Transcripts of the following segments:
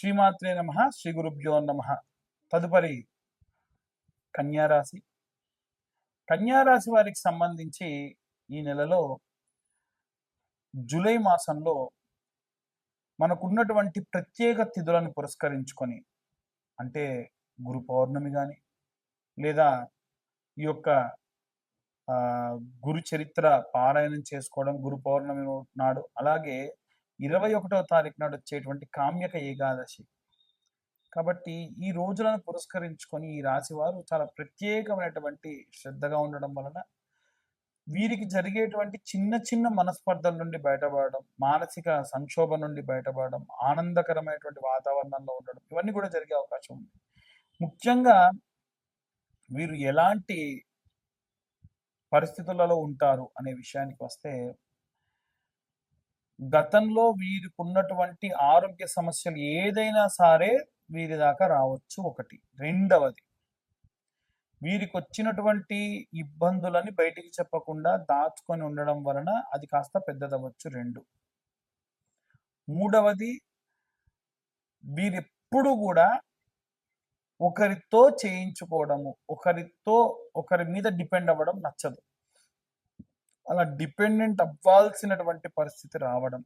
శ్రీమాత్రే నమః, శ్రీ గురుభ్యో నమః. తదుపరి కన్యారాశి. కన్యారాశి వారికి సంబంధించి ఈ నెలలో జూలై మాసంలో మనకున్నటువంటి ప్రత్యేక తిథులను పురస్కరించుకొని, అంటే గురు పౌర్ణమి కానీ లేదా ఈ యొక్క గురు చరిత్ర పారాయణం చేసుకోవడం గురు పౌర్ణమి నాడు, అలాగే 21వ తారీఖు నాడు వచ్చేటువంటి కామ్యక ఏకాదశి. కాబట్టి ఈ రోజులను పురస్కరించుకొని ఈ రాశి వారు చాలా ప్రత్యేకమైనటువంటి శ్రద్ధగా ఉండడం వలన వీరికి జరిగేటువంటి చిన్న చిన్న మనస్పర్ధల నుండి బయటపడడం, మానసిక సంక్షోభం నుండి బయటపడడం, ఆనందకరమైనటువంటి వాతావరణంలో ఉండడం, ఇవన్నీ కూడా జరిగే అవకాశం ఉంది. ముఖ్యంగా వీరు ఎలాంటి పరిస్థితులలో ఉంటారు అనే విషయానికి వస్తే, గతంలో వీరికి ఉన్నటువంటి ఆరోగ్య సమస్యలు ఏదైనా సరే వీరి దాకా రావచ్చు. ఒకటి. రెండవది, వీరికి వచ్చినటువంటి ఇబ్బందులని బయటికి చెప్పకుండా దాచుకొని ఉండడం వలన అది కాస్త పెద్దదవచ్చు. రెండు. మూడవది, వీరెప్పుడు కూడా ఒకరితో చేయించుకోవడము, ఒకరి మీద డిపెండ్ అవ్వడం నచ్చదు. అలా డిపెండెంట్ అవ్వాల్సినటువంటి పరిస్థితి రావడం,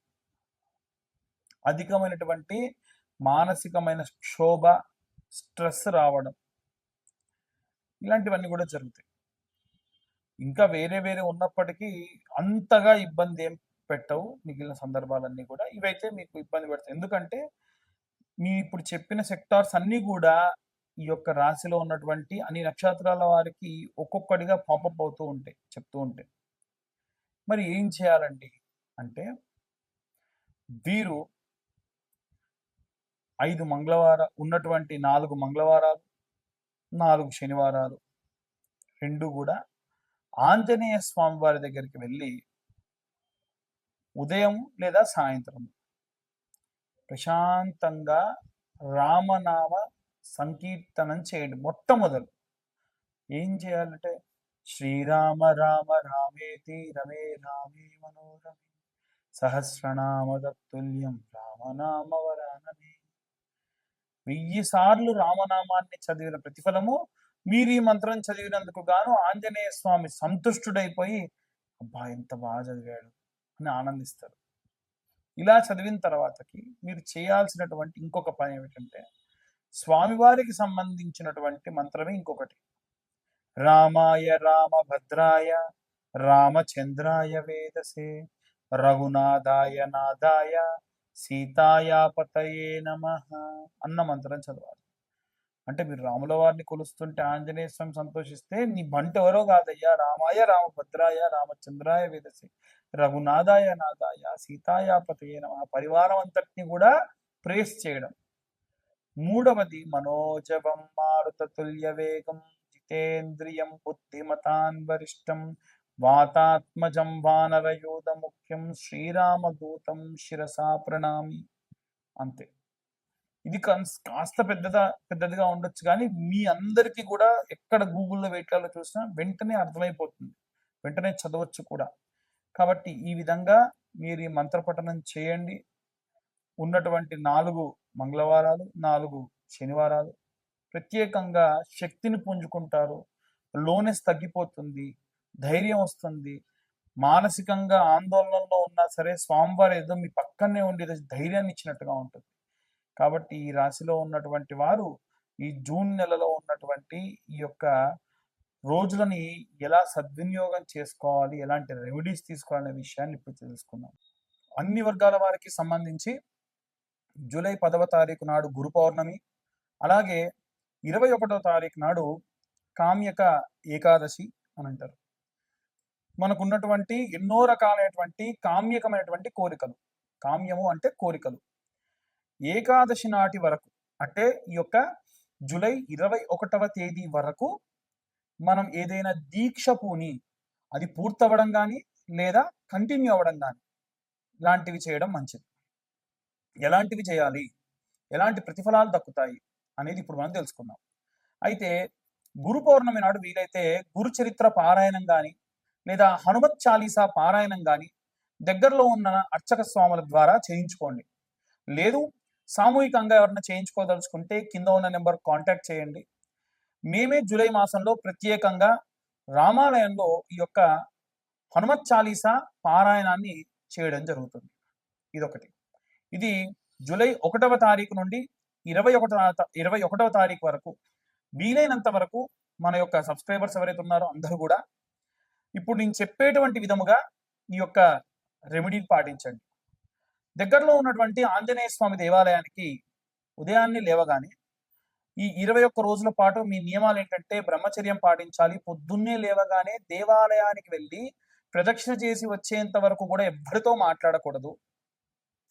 అధికమైనటువంటి మానసికమైన క్షోభ, స్ట్రెస్ రావడం, ఇలాంటివన్నీ కూడా జరుగుతాయి. ఇంకా వేరే వేరే ఉన్నప్పటికీ అంతగా ఇబ్బంది ఏం పెట్టవు మిగిలిన సందర్భాలన్నీ కూడా. ఇవైతే మీకు ఇబ్బంది పెడతాయి. ఎందుకంటే మీ ఇప్పుడు చెప్పిన సెక్టార్స్ అన్నీ కూడా ఈ యొక్క రాశిలో ఉన్నటువంటి అన్ని నక్షత్రాల వారికి ఒక్కొక్కటిగా పాపప్ అవుతూ ఉంటాయి, చెప్తూ ఉంటాయి. మరి ఏం చేయాలండి అంటే, వీరు 4 మంగళవారాలు, 4 శనివారాలు రెండు కూడా ఆంజనేయ స్వామి వారి దగ్గరికి వెళ్ళి ఉదయం లేదా సాయంత్రం ప్రశాంతంగా రామనామ సంకీర్తనం చేయండి. మొట్టమొదలు ఏం చేయాలంటే, శ్రీరామ రామ రామేతి రమే రామే మనోరమే సహస్రనామ తత్తుల్యం రామనామ వరాననే. 1000 సార్లు రామనామాన్ని చదివిన ప్రతిఫలము మీరు ఈ మంత్రం చదివినందుకు గాను ఆంజనేయ స్వామి సంతుష్టుడైపోయి, అబ్బా ఎంత బాగా చదివాడు అని ఆనందిస్తారు. ఇలా చదివిన తర్వాతకి మీరు చేయాల్సినటువంటి ఇంకొక పని ఏమిటంటే, స్వామివారికి సంబంధించినటువంటి మంత్రమే ఇంకొకటి. రామాయ రామభద్రాయ రామచంద్రాయ వేదసే రఘునాథాయ నాథాయ సీతాయాపతయే నమః అన్న మంత్రం చదవాలి. అంటే మీరు రాముల వారిని కొలుస్తుంటే ఆంజనేయ స్వామి సంతోషిస్తే, నీ బంట ఎవరో కాదయ్యా, రామాయ రామభద్రాయ రామచంద్రాయ వేదసే రఘునాథాయ నాథాయ సీతాయాపతయే నమః పరివారం అంతటిని కూడా ప్రేస్ చేయడం. మూడవది, మనోజవం మారుతతుల్య వేగం జితేంద్రియం బుద్ధిమతాన్ వరిష్టం వాతాత్మజం వానరయూధ ముఖ్యం శ్రీరామదూతం శిరసా ప్రణామి. అంతే. ఇది కాస్త పెద్దదిగా ఉండొచ్చు, కానీ మీ అందరికీ కూడా ఎక్కడ గూగుల్లో వేట్లలో చూసినా వెంటనే అర్థమైపోతుంది, వెంటనే చదవచ్చు కూడా. కాబట్టి ఈ విధంగా మీరు ఈ మంత్రపఠనం చేయండి. ఉన్నటువంటి 4 మంగళవారాలు, 4 శనివారాలు ప్రత్యేకంగా శక్తిని పుంజుకుంటారు. లోనెస్ తగ్గిపోతుంది, ధైర్యం వస్తుంది. మానసికంగా ఆందోళనలో ఉన్నా సరే స్వామివారు ఏదో మీ పక్కనే ఉండి ధైర్యాన్ని ఇచ్చినట్టుగా ఉంటుంది. కాబట్టి ఈ రాశిలో ఉన్నటువంటి వారు ఈ జూన్ నెలలో ఉన్నటువంటి ఈ యొక్క రోజులని ఎలా సద్వినియోగం చేసుకోవాలి, ఎలాంటి రెమెడీస్ తీసుకోవాలనే విషయాన్ని ఇప్పుడు తెలుసుకుందాం. అన్ని వర్గాల వారికి సంబంధించి జూలై 10వ తారీఖు నాడు గురు పౌర్ణమి, అలాగే 21వ తారీఖు నాడు కామ్యక ఏకాదశి అని అంటారు. మనకున్నటువంటి ఎన్నో రకాలైనటువంటి కామ్యకమైనటువంటి కోరికలు, కామ్యము అంటే కోరికలు, ఏకాదశి నాటి వరకు, అంటే ఈ యొక్క జూలై 21వ తేదీ వరకు మనం ఏదైనా దీక్ష పూని అది పూర్తవడం కానీ లేదా కంటిన్యూ అవ్వడం కానీ ఇలాంటివి చేయడం మంచిది. ఎలాంటివి చేయాలి, ఎలాంటి ప్రతిఫలాలు దక్కుతాయి అనేది ఇప్పుడు మనం తెలుసుకుందాం. అయితే గురు పౌర్ణమి నాడు వీలైతే గురు చరిత్ర పారాయణం కానీ లేదా హనుమత్ చాలీసా పారాయణం కానీ దగ్గరలో ఉన్న అర్చక స్వాముల ద్వారా చేయించుకోండి. లేదు సామూహికంగా ఎవరైనా చేయించుకోదలుచుకుంటే కింద ఉన్న నెంబర్ కాంటాక్ట్ చేయండి. మేమే జూలై మాసంలో ప్రత్యేకంగా రామాలయంలో ఈ యొక్క హనుమత్ చాలీసా పారాయణాన్ని చేయడం జరుగుతుంది. ఇదొకటి. ఇది జూలై 1వ తారీఖు నుండి 21వ తారీఖు వరకు వీలైనంత వరకు మన యొక్క సబ్స్క్రైబర్స్ ఎవరైతే ఉన్నారో అందరూ కూడా ఇప్పుడు నేను చెప్పేటువంటి విధముగా ఈ యొక్క రెమెడీని పాటించండి. దగ్గరలో ఉన్నటువంటి ఆంజనేయ స్వామి దేవాలయానికి ఉదయాన్నే లేవగానే ఈ 21 రోజుల పాటు మీ నియమాలు ఏంటంటే బ్రహ్మచర్యం పాటించాలి. పొద్దున్నే లేవగానే దేవాలయానికి వెళ్ళి ప్రదక్షిణ చేసి వచ్చేంత వరకు కూడా ఎవరితో మాట్లాడకూడదు.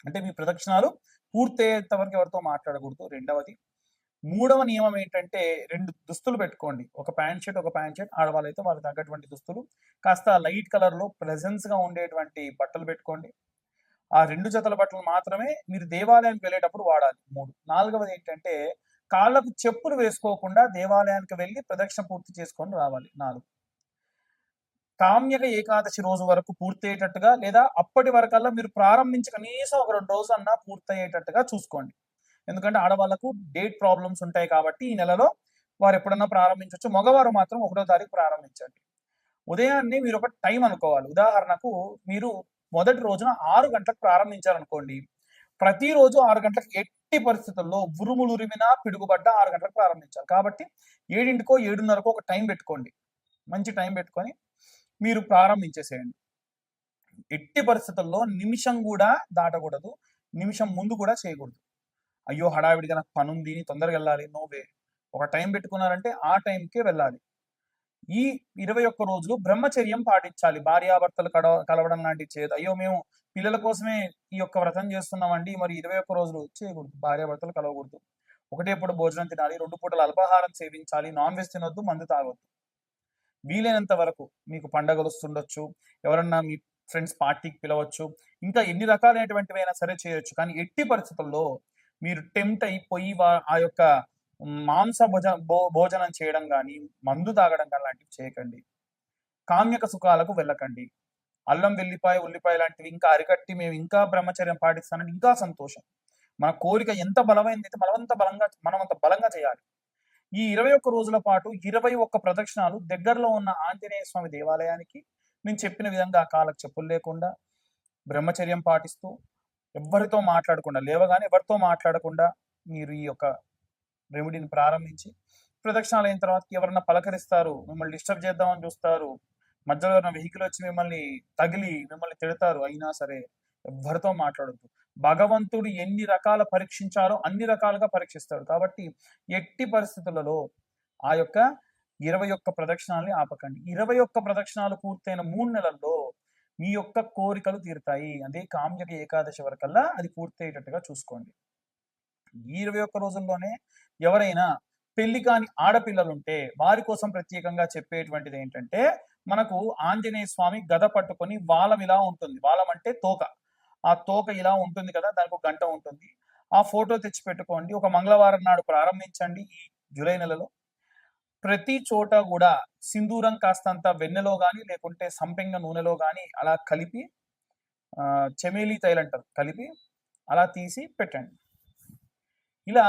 అంటే మీ ప్రదక్షిణాలు పూర్తయ్యేంత వరకు ఎవరితో మాట్లాడకూడదు. రెండవది, మూడవ నియమం ఏంటంటే 2 దుస్తులు పెట్టుకోండి. ఒక ప్యాంట్ షర్ట్, ఒక ప్యాంట్ షర్ట్. ఆడవాళ్ళైతే వాళ్ళకి తగ్గటువంటి దుస్తులు కాస్త లైట్ కలర్లో ప్రెజెన్స్గా ఉండేటువంటి బట్టలు పెట్టుకోండి. ఆ 2 జతల బట్టలు మాత్రమే మీరు దేవాలయానికి వెళ్ళేటప్పుడు వాడాలి. 3. నాలుగవది ఏంటంటే కాళ్ళకు చెప్పులు వేసుకోకుండా దేవాలయానికి వెళ్ళి ప్రదక్షిణ పూర్తి చేసుకొని రావాలి. 4. కామ్యక ఏకాదశి రోజు వరకు పూర్తయ్యేటట్టుగా లేదా అప్పటి వరకల్లా మీరు ప్రారంభించి కనీసం ఒక 2 రోజులన్నా పూర్తయ్యేటట్టుగా చూసుకోండి. ఎందుకంటే ఆడవాళ్లకు డేట్ ప్రాబ్లమ్స్ ఉంటాయి కాబట్టి ఈ నెలలో వారు ఎప్పుడన్నా ప్రారంభించవచ్చు. మగవారు మాత్రం 1వ తారీఖు ప్రారంభించండి. ఉదయాన్నే మీరు ఒక టైం అనుకోవాలి. ఉదాహరణకు మీరు మొదటి రోజున 6 గంటలకు ప్రారంభించారనుకోండి. ప్రతిరోజు 6 గంటలకు ఎట్టి పరిస్థితుల్లో ఉరుములు ఉరిమినా పిడుగుపడ్డ 6 గంటలకు ప్రారంభించాలి. కాబట్టి 7కో 7:30కో ఒక టైం పెట్టుకోండి. మంచి టైం పెట్టుకొని మీరు ప్రారంభించేసేయండి. ఎట్టి పరిస్థితుల్లో నిమిషం కూడా దాటకూడదు. నిమిషం ముందు కూడా చేయకూడదు. అయ్యో హడావిడిగా నాకు పని ఉంది, తొందరగా వెళ్ళాలి, నోవే. ఒక టైం పెట్టుకున్నారంటే ఆ టైంకే వెళ్ళాలి. ఈ 21 రోజులు బ్రహ్మచర్యం పాటించాలి. భార్యాభర్తలు కలవడం లాంటివి చేయదు. అయ్యో మేము పిల్లల కోసమే ఈ యొక్క వ్రతం చేస్తున్నామండి, మరి 21 రోజులు చేయకూడదు. భార్యాభర్తలు కలవకూడదు. ఒకటే పూట భోజనం తినాలి, 2 పూటలు అల్పాహారం సేవించాలి, నాన్ వెజ్ తినొద్దు, మందు తాగొద్దు. వీలైనంత వరకు మీకు పండగలు వస్తుండొచ్చు, ఎవరన్నా మీ ఫ్రెండ్స్ పార్టీకి పిలవచ్చు, ఇంకా ఎన్ని రకాలైనటువంటివైనా సరే చేయొచ్చు. కానీ ఎట్టి పరిస్థితుల్లో మీరు టెంప్ట్ అయిపోయి ఆ యొక్క మాంస భోజనం చేయడం కానీ, మందు తాగడం కానీ లాంటివి చేయకండి. కామ్యక సుఖాలకు వెళ్ళకండి. అల్లం వెల్లిపాయ ఉల్లిపాయ లాంటివి ఇంకా అరికట్టి మేము ఇంకా బ్రహ్మచర్యం పాటిస్తానంటే ఇంకా సంతోషం. మన కోరిక ఎంత బలమైంది అయితే మనం అంత బలంగా చేయాలి. ఈ 21 రోజుల పాటు 21 ప్రదక్షిణాలు దగ్గరలో ఉన్న ఆంజనేయ స్వామి దేవాలయానికి నేను చెప్పిన విధంగా కాళ్ళకు చెప్పులు లేకుండా బ్రహ్మచర్యం పాటిస్తూ ఎవరితో మాట్లాడకుండా, లేవగానే ఎవరితో మాట్లాడకుండా మీరు ఈ యొక్క రెమెడీని ప్రారంభించి ప్రదక్షిణాలు అయిన తర్వాత ఎవరన్నా పలకరిస్తారు, మిమ్మల్ని డిస్టర్బ్ చేద్దామని చూస్తారు, మధ్యలో ఎవరైనా వెహికల్ వచ్చి మిమ్మల్ని తగిలి మిమ్మల్ని తిడతారు, అయినా సరే ఎవరితో మాట్లాడొద్దు. భగవంతుడు ఎన్ని రకాల పరీక్షించాలో అన్ని రకాలుగా పరీక్షిస్తాడు. కాబట్టి ఎట్టి పరిస్థితులలో ఆ యొక్క 21 ప్రదక్షిణాలని ఆపకండి. 21 ప్రదక్షిణాలు పూర్తయిన 3 నెలల్లో మీ యొక్క కోరికలు తీరుతాయి. అదే కామ్యక ఏకాదశి వరకల్లా అది పూర్తయ్యేటట్టుగా చూసుకోండి. ఈ 21 రోజుల్లోనే ఎవరైనా పెళ్లి కాని ఆడపిల్లలుంటే వారి కోసం ప్రత్యేకంగా చెప్పేటువంటిది ఏంటంటే, మనకు ఆంజనేయ స్వామి గద పట్టుకొని వాలం ఇలా ఉంటుంది. వాలం అంటే తోక. ఆ తోక ఇలా ఉంటుంది కదా, దానికి ఒక గంట ఉంటుంది. ఆ ఫోటో తెచ్చి పెట్టుకోండి. ఒక మంగళవారం నాడు ప్రారంభించండి. ఈ జూలై నెలలో ప్రతి చోట కూడా సింధూరం కాస్తంత వెన్నెలో కానీ లేకుంటే సంపెంగ నూనెలో కానీ అలా కలిపి చెమేలి తైలు అంటారు, కలిపి అలా తీసి పెట్టండి. ఇలా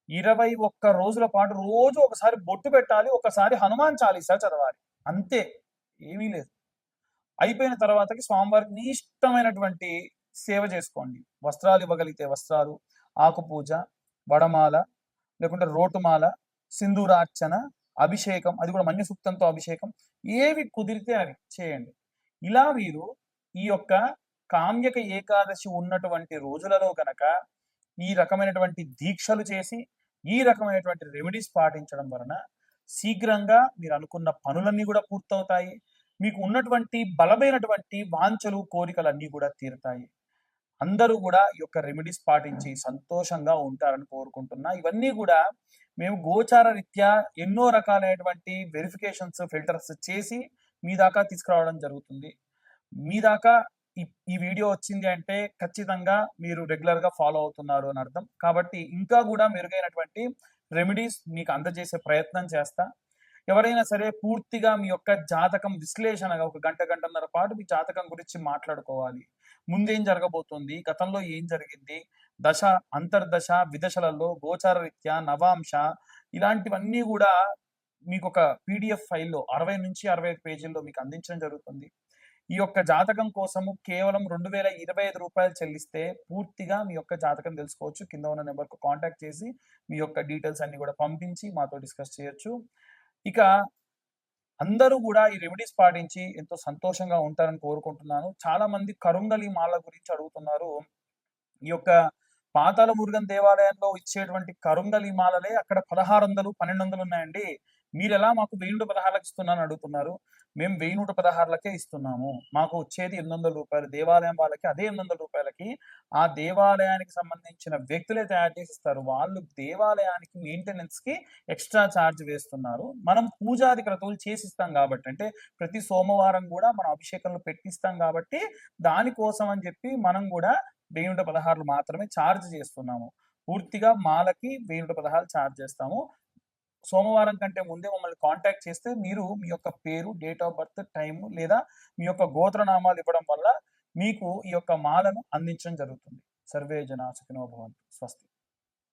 21 రోజుల పాటు రోజు ఒకసారి బొట్టు పెట్టాలి, ఒకసారి హనుమాన్ చాలీసా చదవాలి. అంతే, ఏమీ లేదు. అయిపోయిన తర్వాతకి స్వామివారికి నీ ఇష్టమైనటువంటి సేవ చేసుకోండి. వస్త్రాలు ఇవ్వగలిగితే వస్త్రాలు, ఆకుపూజ, వడమాల, లేకుంటే రోటుమాల, సింధూరార్చన, అభిషేకం, అది కూడా మన్య సూక్తంతో అభిషేకం, ఏవి కుదిరితే అవి చేయండి. ఇలా మీరు ఈ యొక్క కామ్యక ఏకాదశి ఉన్నటువంటి రోజులలో గనక ఈ రకమైనటువంటి దీక్షలు చేసి ఈ రకమైనటువంటి రెమెడీస్ పాటించడం వలన శీఘ్రంగా మీరు అనుకున్న పనులన్నీ కూడా పూర్తవుతాయి. మీకు ఉన్నటువంటి బలమైనటువంటి వాంఛలు కోరికలన్నీ కూడా తీరుతాయి. అందరూ కూడా ఈ యొక్క రెమెడీస్ పాటించి సంతోషంగా ఉంటారని కోరుకుంటున్నా. ఇవన్నీ కూడా మేము గోచార రీత్యా ఎన్నో రకాలైనటువంటి వెరిఫికేషన్స్, ఫిల్టర్స్ చేసి మీ దాకా తీసుకురావడం జరుగుతుంది. మీ దాకా ఈ వీడియో వచ్చింది అంటే ఖచ్చితంగా మీరు రెగ్యులర్గా ఫాలో అవుతున్నారు అని అర్థం. కాబట్టి ఇంకా కూడా మెరుగైనటువంటి రెమెడీస్ మీకు అందజేసే ప్రయత్నం చేస్తా. ఎవరైనా సరే పూర్తిగా మీ యొక్క జాతకం విశ్లేషణగా ఒక గంటన్నర పాటు మీ జాతకం గురించి మాట్లాడుకోవాలి. ముందేం జరగబోతుంది, గతంలో ఏం జరిగింది, దశ, అంతర్దశ, విదశలలో గోచార రీత్యా నవాంశ ఇలాంటివన్నీ కూడా మీకు ఒక పీడిఎఫ్ ఫైల్లో 60-65 పేజీల్లో మీకు అందించడం జరుగుతుంది. ఈ యొక్క జాతకం కోసము కేవలం రూ. 2025 చెల్లిస్తే పూర్తిగా మీ యొక్క జాతకం తెలుసుకోవచ్చు. కింద ఉన్న నెంబర్కు కాంటాక్ట్ చేసి మీ యొక్క డీటెయిల్స్ అన్ని కూడా పంపించి మాతో డిస్కస్ చేయొచ్చు. ఇక అందరూ కూడా ఈ రెమెడీస్ పాటించి ఎంతో సంతోషంగా ఉంటారని కోరుకుంటున్నాను. చాలా మంది కరుంగలి మాల గురించి అడుగుతున్నారు. ఈ యొక్క పాతాళ మురుగన్ దేవాలయంలో ఇచ్చేటువంటి కరుంగలి మాలలే అక్కడ 1600, 1200 ఉన్నాయండి. మీరెలా మాకు 1116కి ఇస్తున్నానని అడుగుతున్నారు. మేము 1116లకే ఇస్తున్నాము. మాకు వచ్చేది రూ. 800. దేవాలయం వాళ్ళకి అదే రూ. 800కి ఆ దేవాలయానికి సంబంధించిన వ్యక్తులే తయారు చేసి ఇస్తారు. వాళ్ళు దేవాలయానికి మెయింటెనెన్స్‌కి ఎక్స్‌ట్రా చార్జ్ వేస్తున్నారు. మనం పూజాది క్రతువులు చేసిస్తాం కాబట్టి, అంటే ప్రతి సోమవారం కూడా మనం అభిషేకంలో పెట్టిస్తాం కాబట్టి, దానికోసం అని చెప్పి మనం కూడా 1016 మాత్రమే చార్జ్ చేస్తున్నాము. పూర్తిగా మాలకి 1016 చార్జ్ చేస్తాము. సోమవారం కంటే ముందే మమ్మల్ని కాంటాక్ట్ చేస్తే మీరు మీ యొక్క పేరు, డేట్ ఆఫ్ బర్త్, టైము లేదా మీ యొక్క గోత్రనామాలు ఇవ్వడం వల్ల మీకు ఈ యొక్క మాలను అందించడం జరుగుతుంది. సర్వే జనా సుఖినో భవంతు. స్వస్తి.